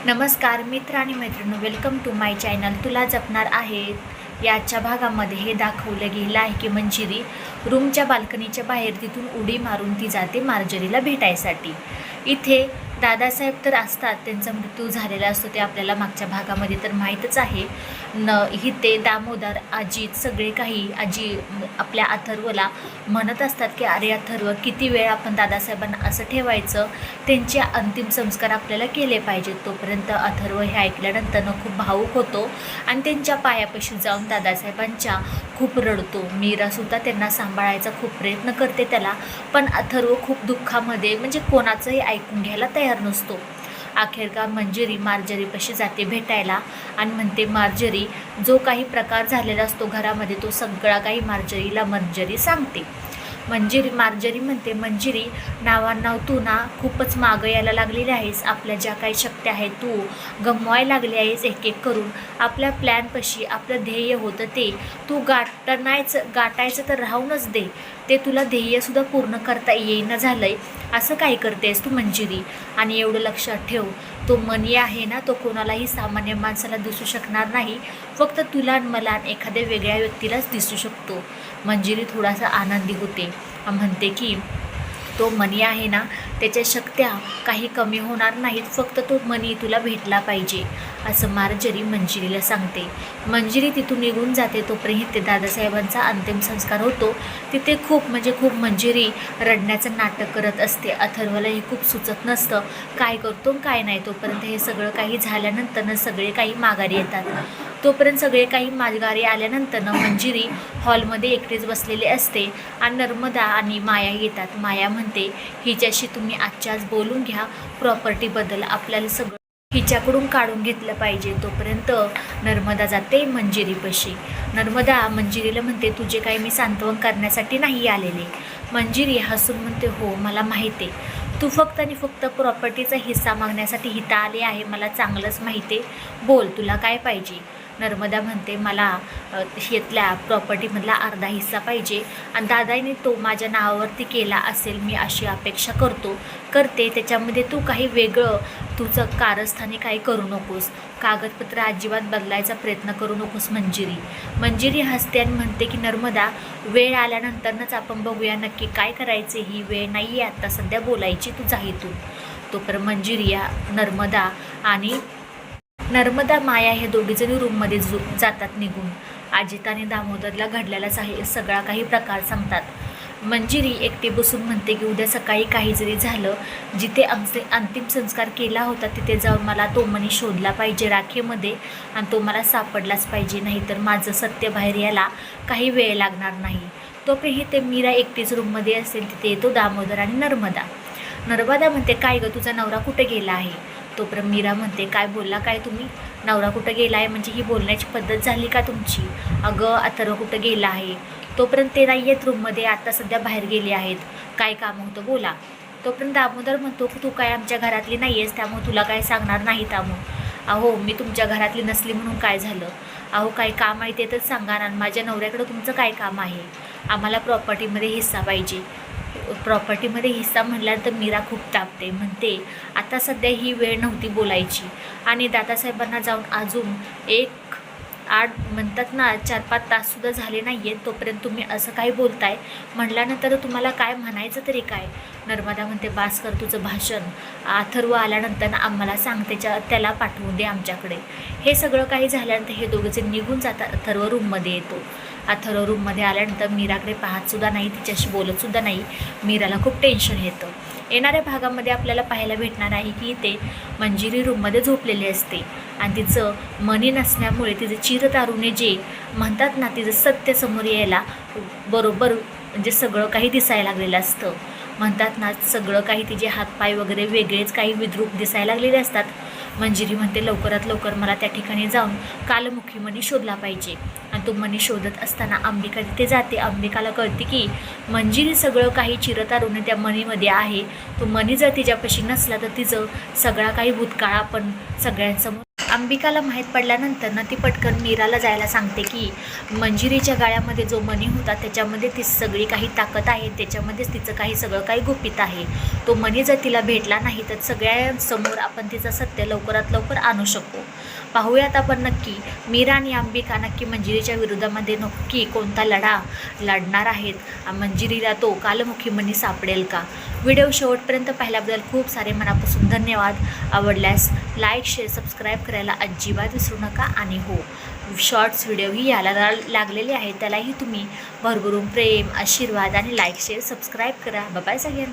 नमस्कार मित्र आणि मैत्रिणी, वेलकम टू माय चॅनल. तुला जपणार आहेत याच्या भागामध्ये हे दाखवलं गेलं आहे की मंजिरी रूमच्या बाल्कनीच्या बाहेर तिथून उडी मारून ती जाते मार्जरीला भेटायसाठी. इथे दादासाहेब तर असतात, त्यांचा मृत्यू झालेला असतो ते आपल्याला मागच्या भागामध्ये तर माहीतच आहे. इथे दामोदर, अजित सगळे काही आजी आपल्या अथर्वला म्हणत असतात की अरे अथर्व, किती वेळ आपण दादासाहेबांना असं ठेवायचं, त्यांचे अंतिम संस्कार आपल्याला केले पाहिजेत. तोपर्यंत अथर्व हे ऐकल्यानंतर खूप भावूक होतो आणि त्यांच्या पायापाशी जाऊन दादासाहेबांच्या खूप रडतो. मीरासुद्धा त्यांना सांभाळायचा खूप प्रयत्न करते त्याला, पण अथर्व खूप दुःखामध्ये म्हणजे कोणाचंही ऐकून घ्यायला तयार नसतो. अखेरकार मंजिरी मार्जरीपाशी जाते भेटायला आणि म्हणते मार्जरी, जो काही प्रकार झालेला असतो घरामध्ये तो सगळा काही मंजिरी सांगते. मार्जरी म्हणते, मंजिरी नावांनाव तू ना खूपच मागं यायला लागलेली आहेस. आपल्या ज्या काही शक्ती आहेत तू गमवायला लागली आहेस एक एक करून. आपल्या प्लॅनपाशी आपलं ध्येय होतं ते तू गाठायचं तर राहूनच दे, ते तुला ध्येयसुद्धा पूर्ण करता येईना झालं आहे. असं काय करतेस तू मंजिरी? आणि एवढं लक्षात ठेव, तो मनी आहे ना, तो कोणालाही सामान्य माणसाला दिसू शकणार नाही, फक्त तुला आणि मला आणि एखाद्या वेगळ्या व्यक्तीलाच दिसू शकतो. मंजिरी थोडासा आनंदी होते, म्हणते की तो मनी आहे ना, त्याच्या शक्त्या काही कमी होणार नाहीत, फक्त तो मनी तुला भेटला पाहिजे, असं मार्जरी मंजिरीला सांगते. मंजिरी तिथून निघून जाते. तोपर्यंत दादासाहेबांचा अंतिम संस्कार होतो. तिथे खूप मंजिरी रडण्याचं नाटक करत असते. अथर्वला हे खूप सुचत नसतं काय करतो काय नाही. तोपर्यंत हे सगळं काही झाल्यानंतर सगळे काही माघारी येतात. तोपर्यंत सगळे काही माघारी आल्यानंतर मंजिरी हॉलमध्ये एकटेच बसलेले असते आणि नर्मदा आणि माया येतात. माया म्हणते, हिच्याशी तुम्ही आजच्याच बोलून घ्या, प्रॉपर्टीबद्दल आपल्याला सगळं हिच्याकडून काढून घेतलं पाहिजे. तोपर्यंत नर्मदा जाते मंजिरीपाशी. नर्मदा मंजिरीला म्हणते, तुझे काही मी सांत्वन करण्यासाठी नाही आलेले. मंजिरी हसून म्हणते, हो मला माहिती आहे, तू फक्त आणि फक्त प्रॉपर्टीचा हिस्सा मागण्यासाठी हिता आले आहे, मला चांगलंच माहिती आहे, बोल तुला काय पाहिजे. नर्मदा म्हणते, मला शेतल्या प्रॉपर्टीमधला अर्धा हिस्सा पाहिजे आणि दादाने तो माझ्या नावावरती केला असेल, मी अशी अपेक्षा करते. त्याच्यामध्ये तू काही वेगळं तुझं कारस्थानी काही करू नकोस, कागदपत्र अजिबात बदलायचा प्रयत्न करू नकोस. मंजिरी हसते आणि म्हणते की नर्मदा, वेळ आल्यानंतरच आपण बघूया नक्की काय करायचे, ही वेळ नाही आहे आत्ता सध्या बोलायची, तू जा इथून. तोपर्यंत मंजिरी नर्मदा माया हे दोघीजणी रूममध्ये जातात निघून. अजित आणि दामोदरला घडलेला सगळा काही प्रकार सांगतात. मंजिरी एकटी बसून म्हणते की उद्या सकाळी काही जरी झालं, जिथे आमचे अंतिम संस्कार केला होता तिथे जाऊन मला तो मनी शोधला पाहिजे राखेमध्ये आणि तो मला सापडलाच पाहिजे, नाहीतर माझं सत्य बाहेर यायला काही वेळ लागणार नाही. तोपर्यंत मीरा एकटीच रूममध्ये असेल. तिथे येतो दामोदर आणि नर्मदा म्हणते, काय गं तुझा नवरा कुठे गेला आहे? तोपर्यंत मीरा म्हणते, काय बोलला काय तुम्ही? नवरा कुठं गेला आहे म्हणजे ही बोलण्याची पद्धत झाली का तुमची? अगं अथर्व कुठं गेला आहे? तोपर्यंत ते नाही आहेत रूममध्ये, आता सध्या बाहेर गेले आहेत, काय काम होतं बोला. तोपर्यंत दामोदर म्हणतो की तू काय आमच्या घरातली नाही आहेस, त्यामुळे तुला काय सांगणार नाही. अहो मी तुमच्या घरातली नसली म्हणून काय झालं? अहो काय काम आहे ते तर सांगा ना. माझ्या नवऱ्याकडं तुमचं काय काम आहे? आम्हाला प्रॉपर्टीमध्ये हिस्सा पाहिजे. प्रॉपर्टीमध्ये हिस्सा म्हटल्यानंतर मीरा खूप तापते. म्हणते, आता सध्या ही वेळ नव्हती बोलायची आणि दादासाहेबांना जाऊन अजून 4-5 ताससुद्धा झाले नाही आहेत, तोपर्यंत तुम्ही असं काही बोलताय म्हटल्यानंतर तुम्हाला काय म्हणायचं तरी काय? नर्मदा म्हणते, बास कर तुझं भाषण, अथर्व आल्यानंतर आम्हाला सांग, त्याला पाठवून दे आमच्याकडे. हे सगळं काही झाल्यानंतर हे दोघेजण निघून जातात. अथर्व रूममध्ये येतो. अथर्व रूममध्ये आल्यानंतर मीराकडे पाहतसुद्धा नाही, तिच्याशी बोलतसुद्धा नाही. मीराला खूप टेन्शन येतं. येणाऱ्या भागामध्ये आपल्याला पाहायला भेटणार आहे की ते मंजिरी रूममध्ये झोपलेली असते आणि तिचं मनी नसल्यामुळे तिचे चिरतारुणे जे म्हणतात ना, तिचं सत्य समोर यायला बरोबर म्हणजे सगळं काही दिसायला लागलेलं असतं. म्हणतात ना, सगळं काही तिचे हातपाय वगैरे वेगळेच काही विद्रूप दिसायला लागलेले असतात. मंजिरी म्हणते, लवकरात लवकर मला त्या ठिकाणी जाऊन कालमुखी मनी शोधला पाहिजे. आणि तो मनी शोधत असताना अंबिका तिथे जाते. अंबिकाला कळते की मंजिरी सगळं काही चिरतारुणे त्या मनीमध्ये आहे. तो मनी जर तिच्यापाशी नसला तर तिचं सगळा काही भूतकाळ आपण सगळ्यांसमोर अंबिकाला माहीत पडल्यानंतर ना ती पटकन मीराला जायला सांगते की मंजिरीच्या गाळ्यामध्ये जो मणी होता त्याच्यामध्ये ती सगळी काही ताकद आहे, त्याच्यामध्येच तिचं सगळं काही गुपित आहे. तो मणी जर तिला भेटला नाही तर सगळ्यांसमोर आपण तिचं सत्य लवकरात लवकर आणू शकू. पाहूयात आपण नक्की मीरा आणि अंबिका नक्की मंजिरीच्या विरोधामध्ये नक्की कोणता लढा लढणार आहेत. मंजिरीला तो कालमुखी मणी सापडेल का? व्हिडिओ शेवटपर्यंत पाहिल्याबद्दल खूप सारे मनापासून धन्यवाद. आवडल्यास लाईक, शेअर, सबस्क्राईब करायला अजिबात विसरू नका. आणि हो, शॉर्ट्स व्हिडिओही यायला लागलेले आहेत, त्यालाही तुम्ही भरभरून प्रेम, आशीर्वाद आणि लाईक, शेअर, सबस्क्राईब करा. बाय सगळ्यांना.